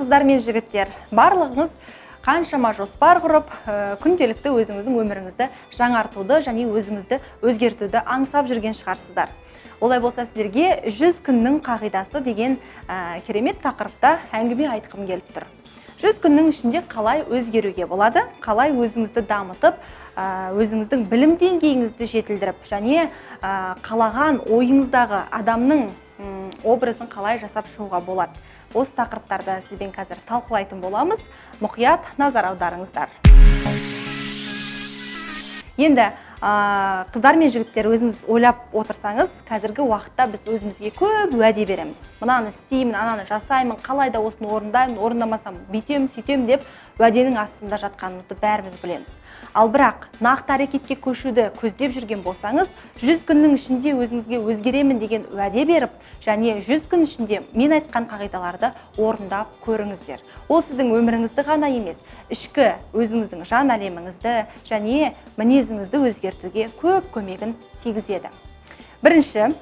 қыздар мен жігіттер, барлығыңыз қаншама жоспар құрып, күнделікті өзіңіздің өміріңізді жаңартуды және өзіңізді өзгертуді аңсап жүрген шығарсыздар. Олай болса сіздерге 100 күннің қағидасы деген керемет тақырыпта әңгіме айтқым келіп тұр. 100 күннің ішінде қалай өзгеруге болады, қалай өзіңізді дамытып, өзіңіздің білім деңгейіңізді жетілдіріп, және қалаған ойыңыздағы адамның образын қалай жасап шығуға болады. Осы тақырыптарды сізбен қазір талқылайтын боламыз. Мұқият назар аударыңыздар. Енді қыздар мен жігіттер, өзіңіз ойлап отырсаңыз, қазіргі уақытта біз өзімізге көп уәде береміз. Мынаны істеймін, ананы жасаймын, қалайда осыны орындаймын, орындамасам бүйтем, сөйтем деп уәденің астында жатқанымызды бәріміз білеміз. Ал бірақ нақты әрекетке көшуді көздеп жүрген болсаңыз, 100 күннің ішінде өзіңізге өзгеремін деген уәде беріп, және 100 күн ішінде мен айтқан қағидаларды орындап көріңіздер. Ол сіздің өміріңізді ғана емес, ішкі өзіңіздің жан әлеміңізді және мінезіңізді өзгертуге көп көмегін тигізеді. Бірінші,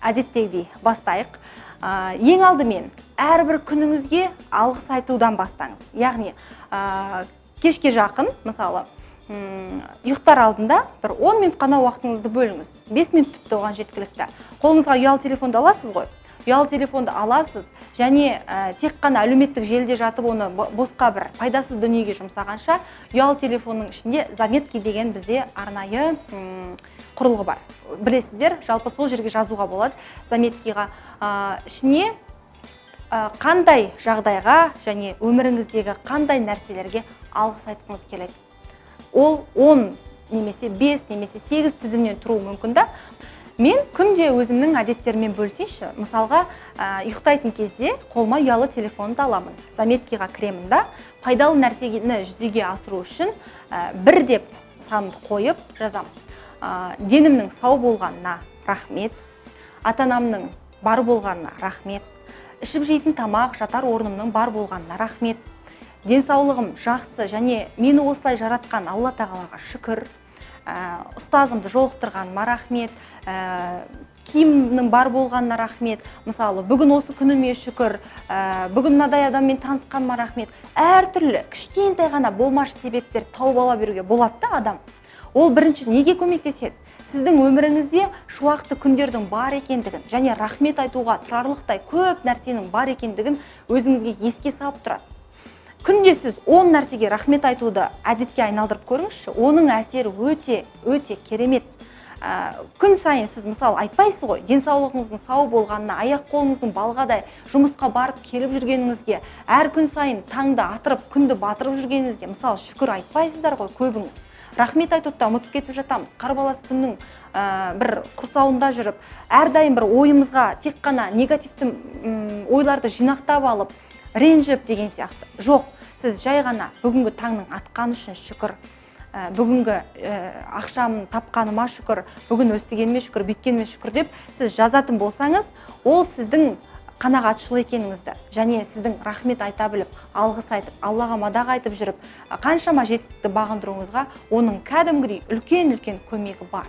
әдеттегідей бастайық. Ең алдымен әрбір күніңізге алғыс айтудан бастаңыз. Яғни кешке жақын, мысалы, ұйықтар алдында бір 10 минут қана уақытыңызды бөліңіз. 5 минут тіпті оған жеткілікті. Қолыңызға ұялы телефонды аласыз ғой. Ұялы телефонды аласыз және тек қана әлеуметтік желіде жатып оны босқа бір пайдасыз дүниеге жұмсағанша, ұялы телефонның ішінде заметки деген бізде арнайы құрылғы бар. Білесіздер, жалпы сол жерге жазуға болады. Заметкиға ішіне қандай жағдайға және өміріңіздегі қандай нәрселерге алғыс айтқыңыз келеді. Ол 10 немесе 5 немесе 8 тізімнен тұруы мүмкін да. Мен күнде өзімнің әдеттерімен бөлсейші. Мысалға, ұйықтайтын кезде қолыма ұялы телефонды аламын. Заметкиға кіремін да, пайдалы нәрсені жүзеге асыру үшін 1 деп санды қойып жазам. Денімнің сау болғанына рахмет, ата-анамның бар болғанына рахмет, ішіп жейтін тамақ, жатар орнымның бар болғанына рахмет, денсаулығым жақсы және мені осылай жаратқан Алла тағалаға шүкір, ұстазымды жолықтырғаныма рахмет, киімнің бар болғанына рахмет, мысалы, бүгін осы күніме шүкір, бүгін мынадай адаммен танысқаныма рахмет. Әртүрлі кішкентай ғана болмашы себептер тауып ала беруге болады да адам. Ол бірінші неге көмектеседі? Сіздің өміріңізде шуақты күндердің бар екендігін және рахмет айтуға тұрарлықтай көп нәрсенің бар екендігін өзіңізге еске салып тұрады. Күнде сіз 10 нәрсеге рахмет айтуды әдетке айналдырып көріңізші, оның әсері өте керемет. Күн сайын сіз мысалы айтпайсыз ғой, денсаулығыңыздың сау болғанына, аяқ қолыңыздың балғадай жұмысқа барып келіп жүргеніңізге, әр күн сайын таңды атырып, күнді батырып жүргеніңізге, мысалы, шүкір айтпайсыздар ғой көбіңіз. Рахмет айтуды ұмытып кетіп жатамыз. Қарбалас күннің бір құрсауында жүріп, әрдайым бір ойымызға тек қана негативті ойларды жинақтап алып, ренжіп деген сияқты. Жоқ, сіз жай ғана бүгінгі таңның атқаны үшін шүкір, бүгінгі ақшамын тапқаныма шүкір, бүгін өстігеніме шүкір, бүйткеніме шүкір деп сіз жазатын болсаңыз, ол сіздің қанағатшыл екеніңізді және сіздің рахмет айта біліп, алғыс айтып, Аллаға мадақ айтып жүріп, қаншама жетістікті бағындыруыңызға оның кәдімгідей үлкен көмегі бар.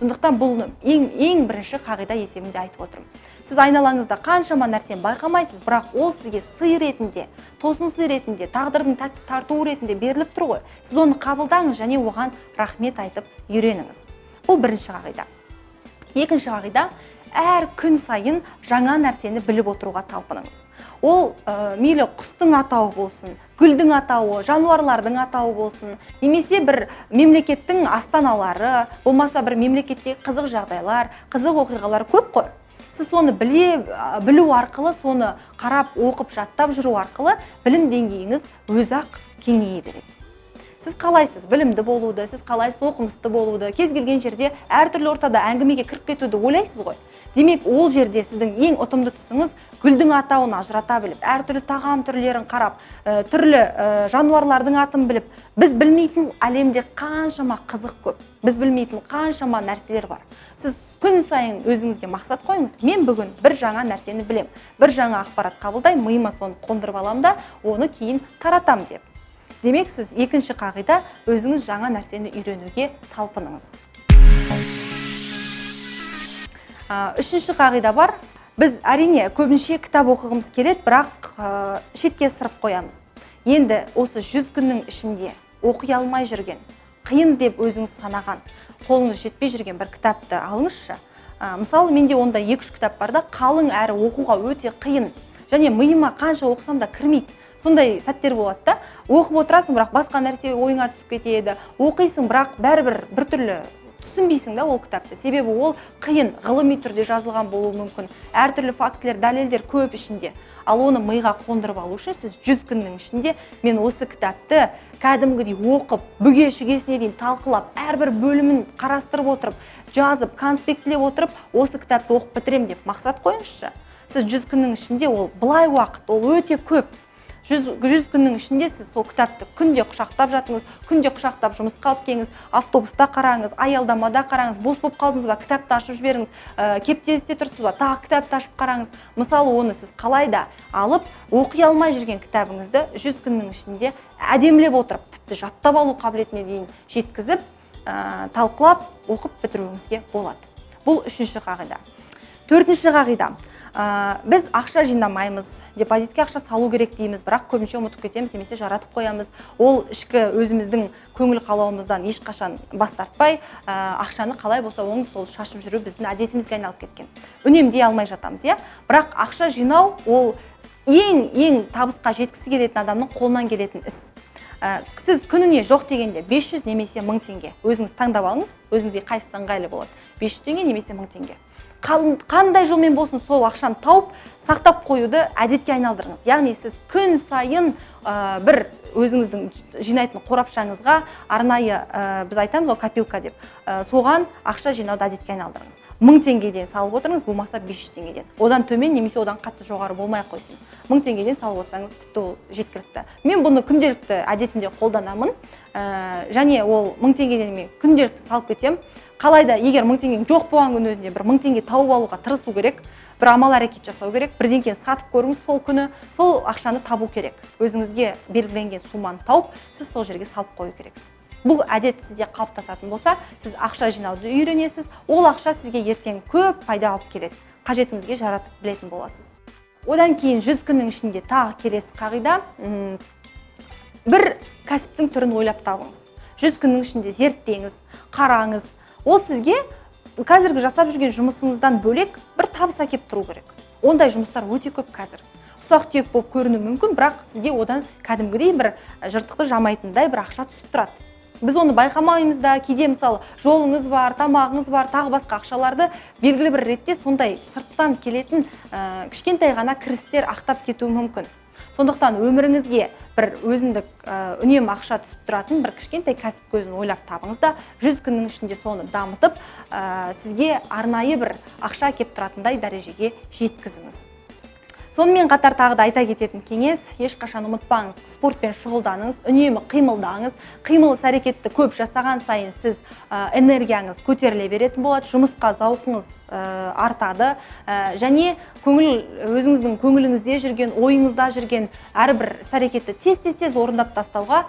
Сондықтан бұл ең бірінші қағида есебінде айтып отырмын. Сіз айналаңызда қаншама нәрсені байқамайсыз, бірақ ол сізге сый ретінде, тосын сый ретінде, тағдырдың тәтті тартуы ретінде беріліп тұр ғой. Сіз оны қабылдаңыз және оған рахмет айтып үйреніңіз. Бұл бірінші қағида. Екінші қағида, әр күн сайын жаңа нәрсені біліп отыруға талпыныңыз. Ол мейлі құстың атауы болсын, гүлдің атауы, жануарлардың атауы болсын, немесе бір мемлекеттің астаналары, болмаса бір мемлекеттегі қызық жағдайлар, қызық оқиғалар көп қой. Сіз соны білу арқылы, соны қарап, оқып, жаттап жүру арқылы білім деңгейіңіз өзі-ақ кеңейе береді. Сіз қалайсыз білімді болуды, сіз қалайсыз оқымысты болуды, кез келген жерде әртүрлі ортада әңгімеге кіріп кетуді ойлайсыз ғой. Демек, ол жерде сіздің ең ұтымды тұсыңыз гүлдің атауын ажырата біліп, әртүрлі тағам түрлерін қарап, түрлі жануарлардың атын біліп, біз білмейтін әлемде қаншама қызық көп, біз білмейтін қаншама нәрселер бар. Сіз күн сайын өзіңізге мақсат қойыңыз. Мен бүгін бір жаңа нәрсені білем, бір жаңа ақпарат қабылдаймын, миыма соны қондырып аламын да, оны кейін таратам деп. Демек, сіз екінші қағида, өзіңіз жаңа нәрсені үйренуге талпыныңыз. Үшінші қағида бар. Біз әрине көбінше кітап оқығымыз келеді, бірақ шетке ысырып қоямыз. Енді осы 100 күннің ішінде оқи алмай жүрген, қиын деп өзіңіз санаған, қолыңыз жетпей жүрген бір кітапты алыңызшы. Мысалы, менде онда 2-3 кітап бар да, қалың әрі оқуға өте қиын, және миыма қанша оқысам да кірмейді. Сондай сәттер болады да, оқып отырасың, бірақ басқа нәрсе ойыңа түсіп кетеді. Оқисың, бірақ бәрібір біртүрлі түсінбейсің да ол кітапты. Себебі ол қиын, ғылыми түрде жазылған болуы мүмкін. Әртүрлі фактілер, дәлелдер көп ішінде. Ал оны миға қондырып алу үшін сіз 100 күннің ішінде мен осы кітапты кәдімгідей оқып, бүге-шүгесіне дейін талқылап, әрбір бөлімін қарастырып отырып, жазып, конспектлеп отырып, осы кітапты оқып бітірем деп мақсат қойыңызшы. Сіз 100 күннің ішінде ол былай уақыт, ол өте көп. 100 күннің ішінде сіз сол кітапты күнде құшақтап жатыңыз, күнде құшақтап жұмысқа алып келіңіз, автобуста қараңыз, аялдамада қараңыз, бос болып қалдыңыз ба, кітапты ашып жіберіңіз, кептелісте тұрсыз ба, тағы кітапты ашып қараңыз. Мысалы, оны сіз қалай да алып, оқи алмай жүрген кітабыңызды 100 күннің ішінде әдемілеп отырып, тіпті жаттап алу қабілетіне дейін жеткізіп, талқылап, оқып бітіруіңізге болады. Бұл 3-ші қағида. 4-ші қағида. Біз ақша жинамаймыз, депозитке ақша салу керек дейміз, бірақ көбінше ұмытып кетеміз, немесе жаратып қоямыз. Ол ішкі өзіміздің көңіл қалауымыздан ешқашан бас тартпай, ақшаны қалай болса оң сол шашып жүру біздің әдетімізге айналып кеткен. Үнемдей алмай жатамыз, иә? Бірақ ақша жинау ол ең табысқа жеткісі келетін адамның қолынан келетін іс. Сіз күніне жоқ дегенде 500 немесе 1000 теңге. Өзіңіз таңдап алыңыз, өзіңізге қайсысы ыңғайлы болады. 500 теңге немесе 1000 теңге. Қандай жолмен болсын сол ақшаны тауып, сақтап қоюды әдетке айналдырыңыз. Яғни сіз күн сайын бір өзіңіздің жинайтын қорапшаңызға арнайы, біз айтамыз ол копилка деп, соған ақша жинауды әдетке айналдырыңыз. 1000 теңгеден салып отырыңыз, болмаса 500 теңгеден. Одан төмен немесе одан қатты жоғары болмай қойсын. 1000 теңгеден салып отырсаңыз тіпті ол жеткілікті. Мен бұны күнделікті әдетімде қолданамын, және ол 1000 теңгеден мен күнделікті салып кетем. Қалайда, егер 1000 теңгең жоқ болған күн өзінде бір 1000 теңге тауып алуға тырысу керек, бір амал әрекет жасау керек, бірдеңкені сатып көріңіз сол күні, сол ақшаны табу керек. Өзіңізге белгіленген сумманы тауып, сіз сол жерге салып қою керексіз. Бұл әдет сізде қалыптасатын болса, сіз ақша жинауды үйренесіз, ол ақша сізге ертең көп пайда алып келеді. Қажетіңізге жаратып білетін боласыз. Одан кейін 100 күннің ішінде тағы келесі қағида, бір кәсіптің түрін ойлап табыңыз. 100 күннің ішінде зерттеңіз, қараңыз. Ол сізге қазіргі жасап жүрген жұмысыңыздан бөлек бір табыс әкеп тұру керек. Ондай жұмыстар өте көп қазір. Ұсақ-түйек болып көрінуі мүмкін, бірақ сізге одан кәдімгідей бір жыртықты жамайтындай бір ақша түсіп тұрады. Біз оны байқамаймыз да, кейде мысалы жолыңыз бар, тамағыңыз бар, тағы басқа ақшаларды белгілі бір ретте сондай сырттан келетін кішкентай ғана кірістер ақтап кетуі мүмкін. Сондықтан өміріңізге бір өзіндік үнемі ақша түсіп тұратын бір кішкентай кәсіп көзін ойлап табыңыз да, 100 күннің ішінде соны дамытып, сізге арнайы бір ақша әкеп тұратындай дәрежеге жеткізіңіз. Сонымен қатар тағы да айта кететін кеңес, ешқашан ұмытпаңыз, спортпен шұғылданыңыз, үнемі қимылдаңыз. Қимыл әрекетті көп жасаған сайын сіз энергияңыз көтеріле беретін болады, жұмысқа зауқыңыз артады, және өзіңіздің көңіліңізде жүрген, ойыңызда жүрген әрбір әрекетті тез орындап тастауға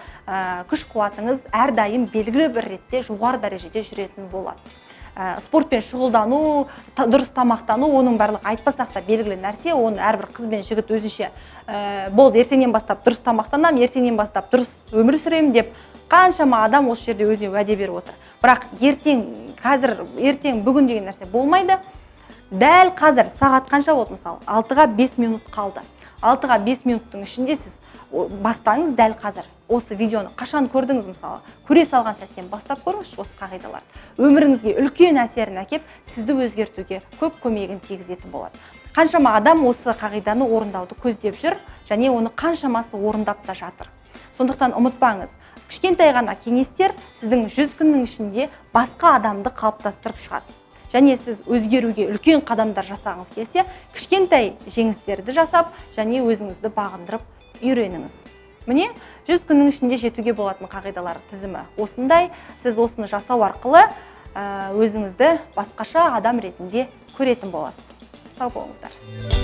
күш қуатыңыз әрдайым белгілі бір ретте жоғары дәрежеде жүретін болады. Спортпен шұғылдану, дұрыс тамақтану, оның барлығы айтпасақ та белгілі нәрсе, оны әрбір қыз бен жігіт өзінше болды, ертеңнен бастап дұрыс тамақтанам, ертеңнен бастап дұрыс өмір сүрем деп қаншама адам осы жерде өзіне уәде беріп отыр. Бірақ ертең бүгін деген нәрсе болмайды. Дәл қазір сағат қанша болды, мысалы 6-ға 5 минут қалды. 6-ға 5 минуттың ішінде сіз бастаңыз дәл қазір. Осы видеоны қашан көрдіңіз, мысалы, көре салған сәттен бастап көріңізші осы қағидаларды. Өміріңізге үлкен әсерін әкеп, сізді өзгертуге көп көмегін тигізетін болады. Қаншама адам осы қағиданы орындауды көздеп жүр, және оны қаншамасы орындап та жатыр. Сондықтан ұмытпаңыз, кішкентай ғана кеңестер сіздің 100 күннің ішінде басқа адамды қалыптастырып шығады. Және сіз өзгеруге үлкен қадамдар жасағыңыз келсе, кішкентай жеңістерді жасап, және өзіңізді бағындырып үйреніңіз. Міне, 100 күннің ішінде жетуге болатын қағидалар тізімі осындай. Сіз осыны жасау арқылы өзіңізді басқаша адам ретінде көретін боласыз. Сау болыңыздар.